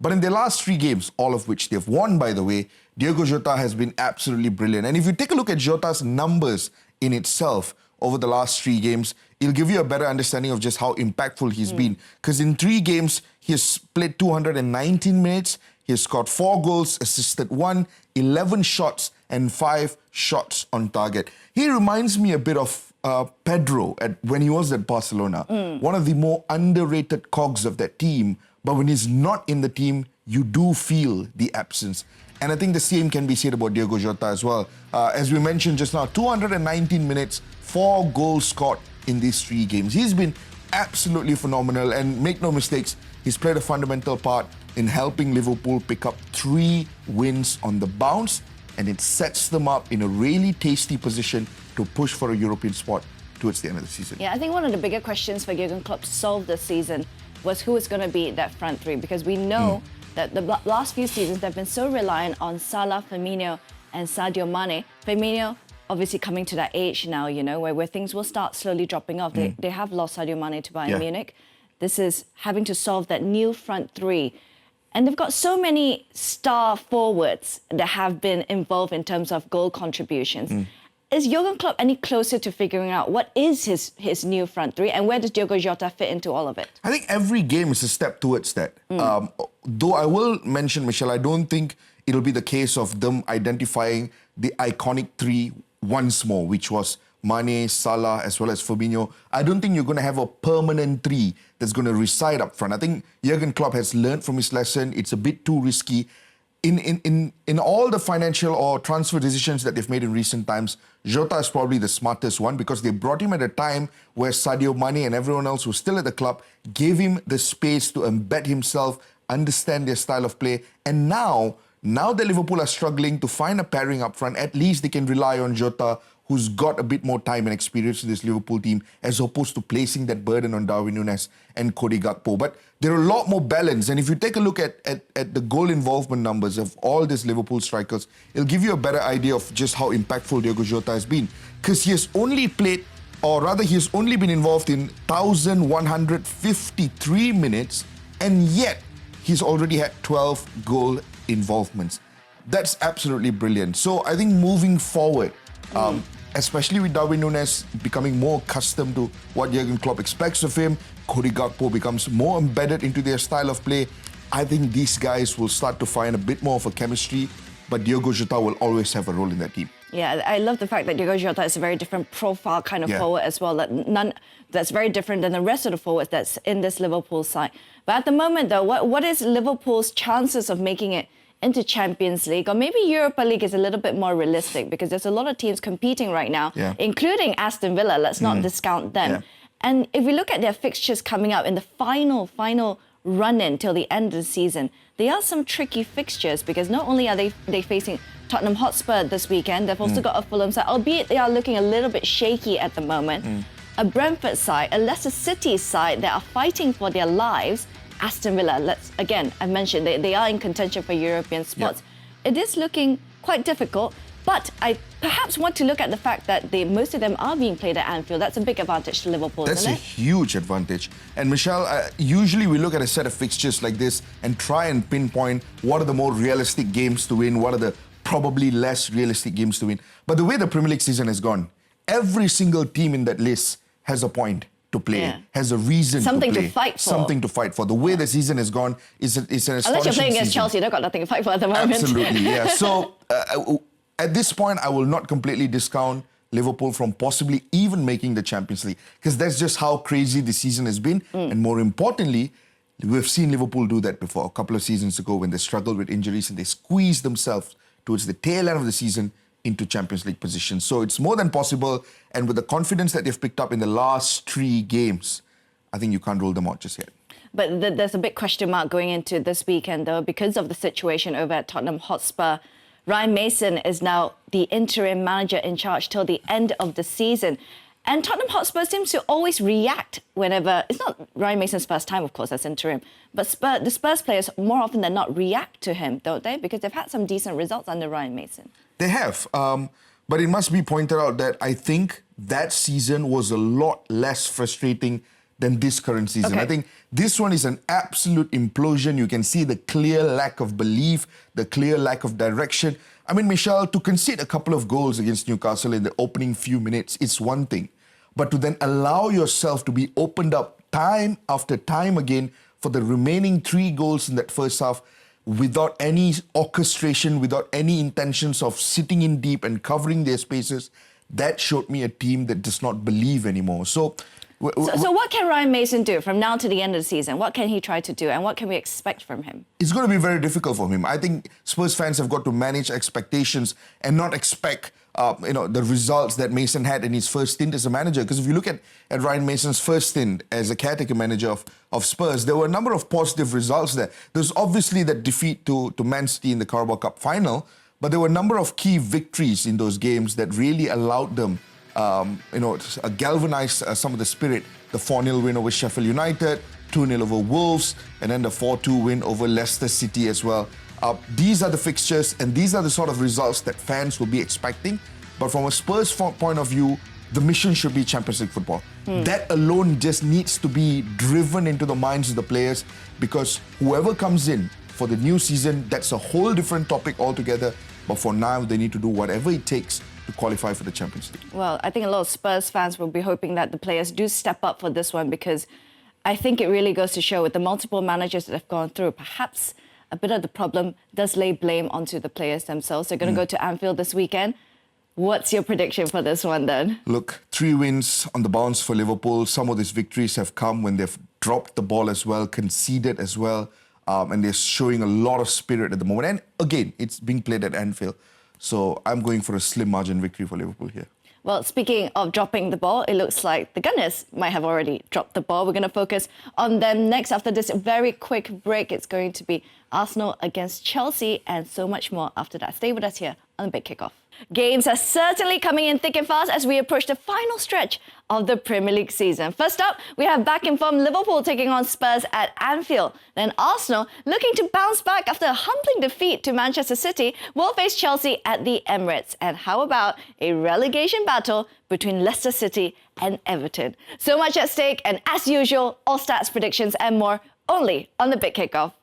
But in their last 3 games, all of which they've won, by the way, Diogo Jota has been absolutely brilliant. And if you take a look at Jota's numbers in itself over the last 3 games, it'll give you a better understanding of just how impactful he's been. Because in 3 games, he has played 219 minutes, he has scored 4 goals, assisted 1, 11 shots, and 5 shots on target. He reminds me a bit of Pedro when he was at Barcelona. One of the more underrated cogs of that team. But when he's not in the team, you do feel the absence. And I think the same can be said about Diogo Jota as well. As we mentioned just now, 219 minutes, 4 goals scored in these 3 games. He's been absolutely phenomenal, and make no mistakes, he's played a fundamental part in helping Liverpool pick up 3 wins on the bounce, and it sets them up in a really tasty position to push for a European spot towards the end of the season. Yeah, I think one of the bigger questions for Jurgen Klopp to solve this season was who is going to be that front 3, because we know that the last few seasons they've been so reliant on Salah, Firmino and Sadio Mane. Firmino obviously coming to that age now, you know, where things will start slowly dropping off. They have lost Sadio Mane to Bayern Munich. This is having to solve that new front 3. And they've got so many star forwards that have been involved in terms of goal contributions. Is Jurgen Klopp any closer to figuring out what is his new front 3 and where does Diogo Jota fit into all of it? I think every game is a step towards that. Though I will mention, Michelle, I don't think it'll be the case of them identifying the iconic 3 once more, which was Mane, Salah, as well as Firmino. I don't think you're going to have a permanent 3 that's going to reside up front. I think Jurgen Klopp has learned from his lesson. It's a bit too risky. In all the financial or transfer decisions that they've made in recent times, Jota is probably the smartest one because they brought him at a time where Sadio Mane and everyone else was still at the club, gave him the space to embed himself, understand their style of play. And now that Liverpool are struggling to find a pairing up front, at least they can rely on Jota, who's got a bit more time and experience in this Liverpool team, as opposed to placing that burden on Darwin Núñez and Cody Gakpo. But they're a lot more balanced. And if you take a look at the goal involvement numbers of all these Liverpool strikers, it'll give you a better idea of just how impactful Diogo Jota has been. Because he has only played, or rather he has only been involved in 1,153 minutes, and yet he's already had 12 goal involvements. That's absolutely brilliant. So I think moving forward, especially with Darwin Núñez becoming more accustomed to what Jurgen Klopp expects of him, Cody Gakpo becomes more embedded into their style of play. I think these guys will start to find a bit more of a chemistry, but Diogo Jota will always have a role in that team. Yeah, I love the fact that Diogo Jota is a very different profile kind of forward as well. That's very different than the rest of the forwards that's in this Liverpool side. But at the moment, though, what is Liverpool's chances of making it into Champions League, or maybe Europa League is a little bit more realistic because there's a lot of teams competing right now, including Aston Villa. Let's not discount them. And if we look at their fixtures coming up in the final run-in till the end of the season, there are some tricky fixtures because not only are they facing Tottenham Hotspur this weekend, they've also got a Fulham side, albeit they are looking a little bit shaky at the moment. A Brentford side, a Leicester City side that are fighting for their lives. Aston Villa, I mentioned, they are in contention for European spots. It is looking quite difficult, but I perhaps want to look at the fact that most of them are being played at Anfield. That's a big advantage to Liverpool, isn't it? That's a huge advantage. And Michelle, usually we look at a set of fixtures like this and try and pinpoint what are the more realistic games to win, what are the probably less realistic games to win. But the way the Premier League season has gone, every single team in that list has a point to play, has a reason something to play. To fight for. Something to fight for. The way the season has gone is an astonishing Unless you're playing against season. Chelsea, they've got nothing to fight for at the moment. Absolutely, yeah. So at this point, I will not completely discount Liverpool from possibly even making the Champions League, because that's just how crazy the season has been. And more importantly, we've seen Liverpool do that before a couple of seasons ago when they struggled with injuries and they squeezed themselves towards the tail end of the season into Champions League positions. So it's more than possible. And with the confidence that they've picked up in the last 3 games, I think you can't rule them out just yet. But there's a big question mark going into this weekend, though, because of the situation over at Tottenham Hotspur. Ryan Mason is now the interim manager in charge till the end of the season. And Tottenham Hotspur seems to always react whenever... It's not Ryan Mason's first time, of course, as interim. But the Spurs players, more often than not, react to him, don't they? Because they've had some decent results under Ryan Mason. They have. But it must be pointed out that I think that season was a lot less frustrating than this current season. Okay. I think this one is an absolute implosion. You can see the clear lack of belief, the clear lack of direction. I mean, Michelle, to concede a couple of goals against Newcastle in the opening few minutes, it's one thing. But to then allow yourself to be opened up time after time again for the remaining 3 goals in that first half without any orchestration, without any intentions of sitting in deep and covering their spaces, that showed me a team that does not believe anymore. So what can Ryan Mason do from now to the end of the season? What can he try to do and what can we expect from him? It's going to be very difficult for him. I think Spurs fans have got to manage expectations and not expect the results that Mason had in his first stint as a manager. Because if you look at Ryan Mason's first stint as a caretaker manager of Spurs, there were a number of positive results there. There's obviously that defeat to Man City in the Carabao Cup final, but there were a number of key victories in those games that really allowed them galvanize some of the spirit. The 4-0 win over Sheffield United, 2-0 over Wolves, and then the 4-2 win over Leicester City as well. These are the fixtures and these are the sort of results that fans will be expecting. But from a Spurs point of view, the mission should be Champions League football. That alone just needs to be driven into the minds of the players, because whoever comes in for the new season, that's a whole different topic altogether. But for now, they need to do whatever it takes to qualify for the Champions League. Well, I think a lot of Spurs fans will be hoping that the players do step up for this one, because I think it really goes to show with the multiple managers that have gone through, perhaps a bit of the problem does lay blame onto the players themselves. They're going to go to Anfield this weekend. What's your prediction for this one then? Look, 3 wins on the bounce for Liverpool. Some of these victories have come when they've dropped the ball as well, conceded as well, and they're showing a lot of spirit at the moment. And again, it's being played at Anfield. So I'm going for a slim margin victory for Liverpool here. Well, speaking of dropping the ball, it looks like the Gunners might have already dropped the ball. We're going to focus on them next. After this very quick break, it's going to be Arsenal against Chelsea and so much more after that. Stay with us here on the Big Kickoff. Games are certainly coming in thick and fast as we approach the final stretch of the Premier League season. First up, we have back in form Liverpool taking on Spurs at Anfield. Then Arsenal, looking to bounce back after a humbling defeat to Manchester City, will face Chelsea at the Emirates. And how about a relegation battle between Leicester City and Everton? So much at stake, and as usual, all stats, predictions and more only on the Big Kickoff.